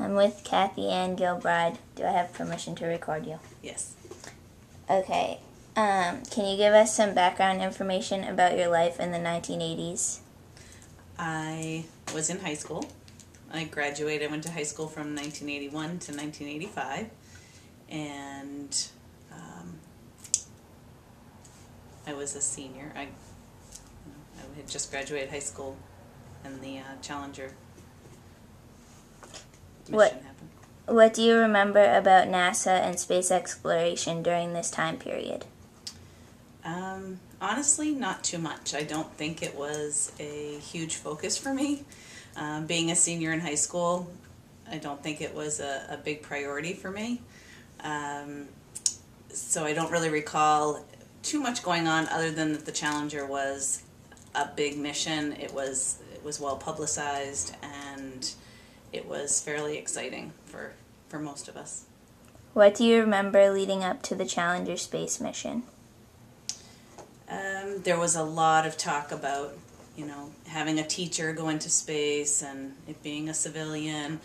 I'm with Kathy Ann Gilbride. Do I have permission to record you? Yes. Okay. Can you give us some background information about your life in the 1980s? I was in high school. I graduated. I went to high school from 1981 to 1985, and I was a senior. I had just graduated high school, and the Challenger mission happened. What do you remember about NASA and space exploration during this time period? Honestly, not too much. I don't think it was a huge focus for me. Being a senior in high school, I don't think it was a big priority for me. So I don't really recall too much going on other than that the Challenger was a big mission. It was well publicized, and it was fairly exciting for most of us. What do you remember leading up to the Challenger space mission? There was a lot of talk about, having a teacher go into space and it being a civilian.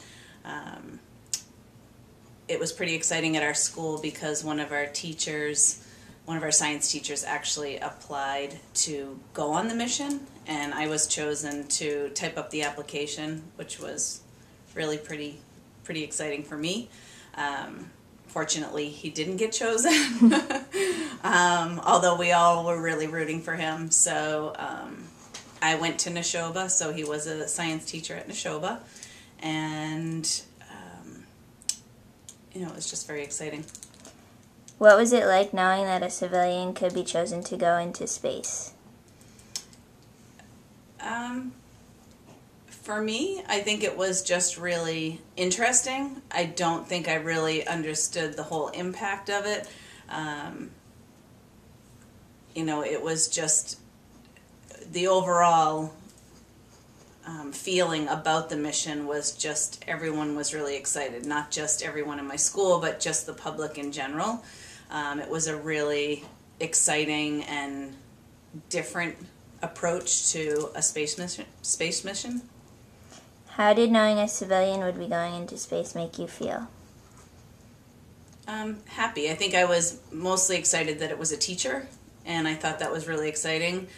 It was pretty exciting at our school because one of our science teachers actually applied to go on the mission, and I was chosen to type up the application, which was really pretty exciting for me. Fortunately, he didn't get chosen, although we all were really rooting for him. So I went to Neshoba, so he was a science teacher at Neshoba, and it was just very exciting. What was it like knowing that a civilian could be chosen to go into space? For me, I think it was just really interesting. I don't think I really understood the whole impact of it. It was just the overall feeling about the mission was just everyone was really excited. Not just everyone in my school, but just the public in general. It was a really exciting and different approach to a space mission. How did knowing a civilian would be going into space make you feel? Happy. I think I was mostly excited that it was a teacher, and I thought that was really exciting.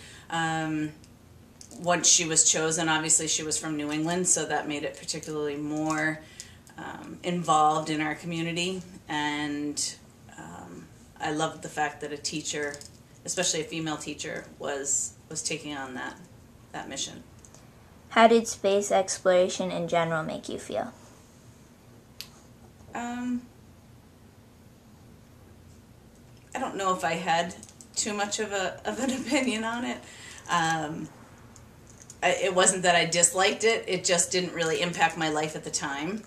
Once she was chosen, obviously she was from New England, so that made it particularly more involved in our community, and I loved the fact that a teacher, especially a female teacher, was taking on that mission. How did space exploration in general make you feel? I don't know if I had too much of an opinion on it. It wasn't that I disliked it. It just didn't really impact my life at the time.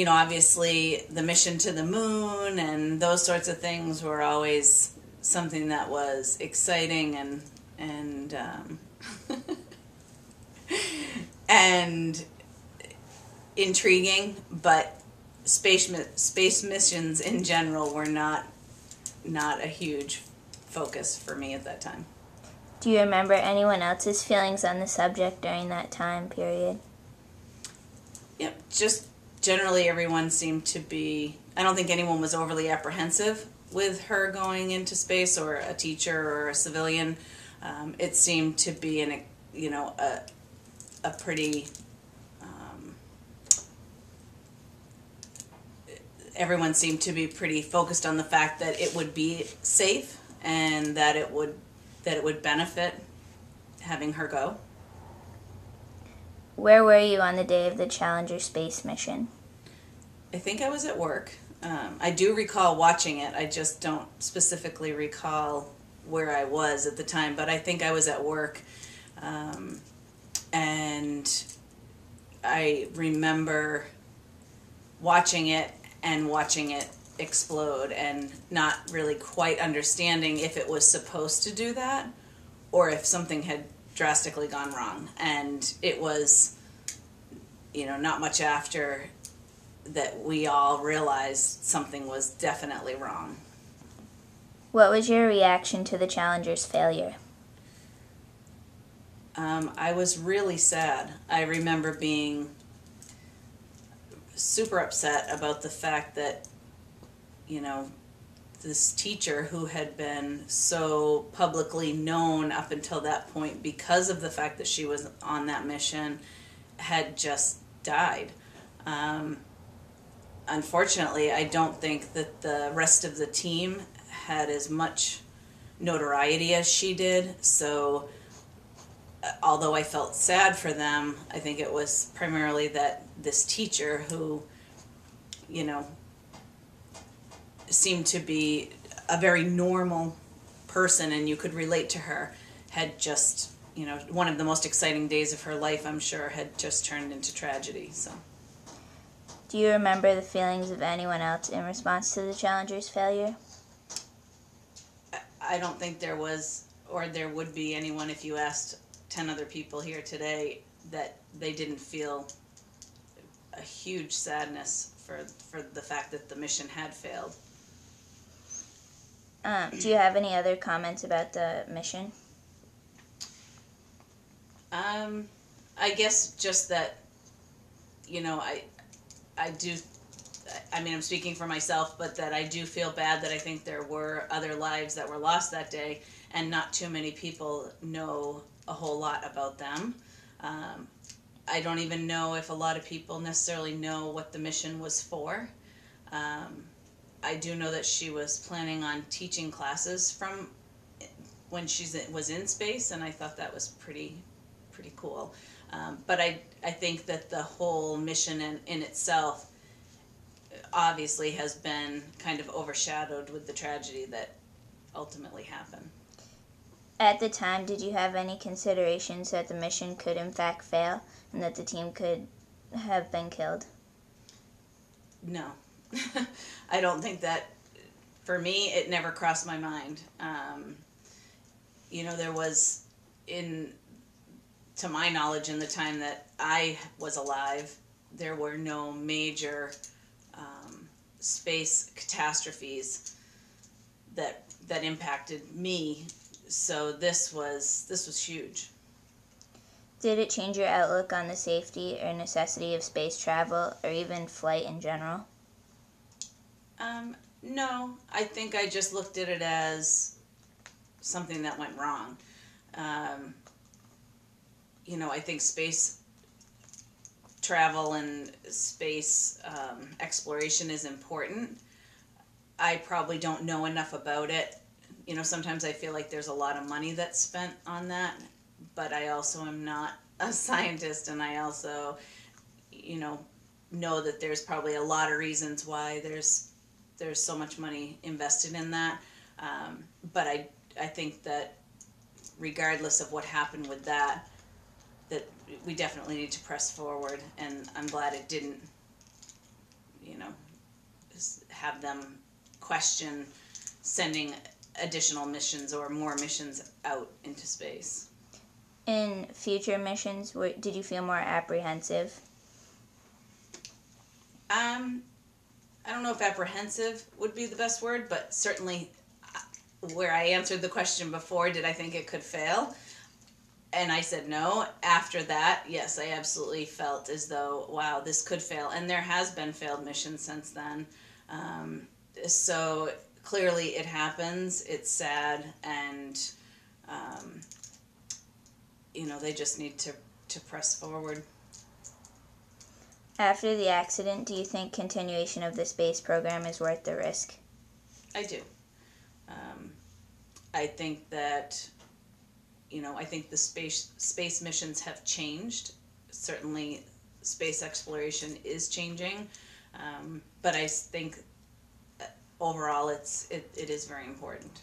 Obviously the mission to the moon and those sorts of things were always something that was exciting and and intriguing, but space missions in general were not a huge focus for me at that time. Do you remember anyone else's feelings on the subject during that time period? Yep, just generally everyone seemed to be, I don't think anyone was overly apprehensive with her going into space, or a teacher or a civilian. It seemed to be a pretty, everyone seemed to be pretty focused on the fact that it would be safe and that it would benefit having her go. Where were you on the day of the Challenger space mission? I think I was at work. I do recall watching it. I just don't specifically recall where I was at the time, but I think I was at work. And I remember watching it explode and not really quite understanding if it was supposed to do that or if something had drastically gone wrong. And it was, not much after that we all realized something was definitely wrong. What was your reaction to the Challenger's failure? I was really sad. I remember being super upset about the fact that, you know, this teacher who had been so publicly known up until that point because of the fact that she was on that mission had just died. Unfortunately, I don't think that the rest of the team had as much notoriety as she did. So, although I felt sad for them, I think it was primarily that this teacher who, you know, seemed to be a very normal person and you could relate to her, had just, you know, one of the most exciting days of her life, I'm sure, had just turned into tragedy. So, do you remember the feelings of anyone else in response to the Challenger's failure? I don't think there was, or there would be, anyone, if you asked 10 other people here today, that they didn't feel a huge sadness for the fact that the mission had failed. Do you have any other comments about the mission? I guess just that, you know, I do, I mean, I'm speaking for myself, but that I do feel bad that I think there were other lives that were lost that day, and not too many people know a whole lot about them. I don't even know if a lot of people necessarily know what the mission was for. I do know that she was planning on teaching classes from when she was in space, and I thought that was pretty cool. But I think that the whole mission in itself obviously has been kind of overshadowed with the tragedy that ultimately happened. At the time, did you have any considerations that the mission could in fact fail and that the team could have been killed? No. I don't think that, for me, it never crossed my mind. You know, there was, to my knowledge, in the time that I was alive, there were no major space catastrophes that impacted me. So this was huge. Did it change your outlook on the safety or necessity of space travel or even flight in general? No, I think I just looked at it as something that went wrong. You know, I think space travel and space exploration is important. I probably don't know enough about it. You know, sometimes I feel like there's a lot of money that's spent on that, but I also am not a scientist, and I also, you know that there's probably a lot of reasons why there's so much money invested in that. But I think that regardless of what happened with that we definitely need to press forward, and I'm glad it didn't, you know, have them question sending additional missions or more missions out into space. In future missions, did you feel more apprehensive? I don't know if apprehensive would be the best word, but certainly where I answered the question before, did I think it could fail? And I said no. After that, yes, I absolutely felt as though, wow, this could fail. And there has been failed missions since then. So clearly it happens. It's sad. And, you know, they just need to press forward. After the accident, do you think continuation of the space program is worth the risk? I do. I think that, you know, I think the space missions have changed. Certainly space exploration is changing, but I think overall it is very important.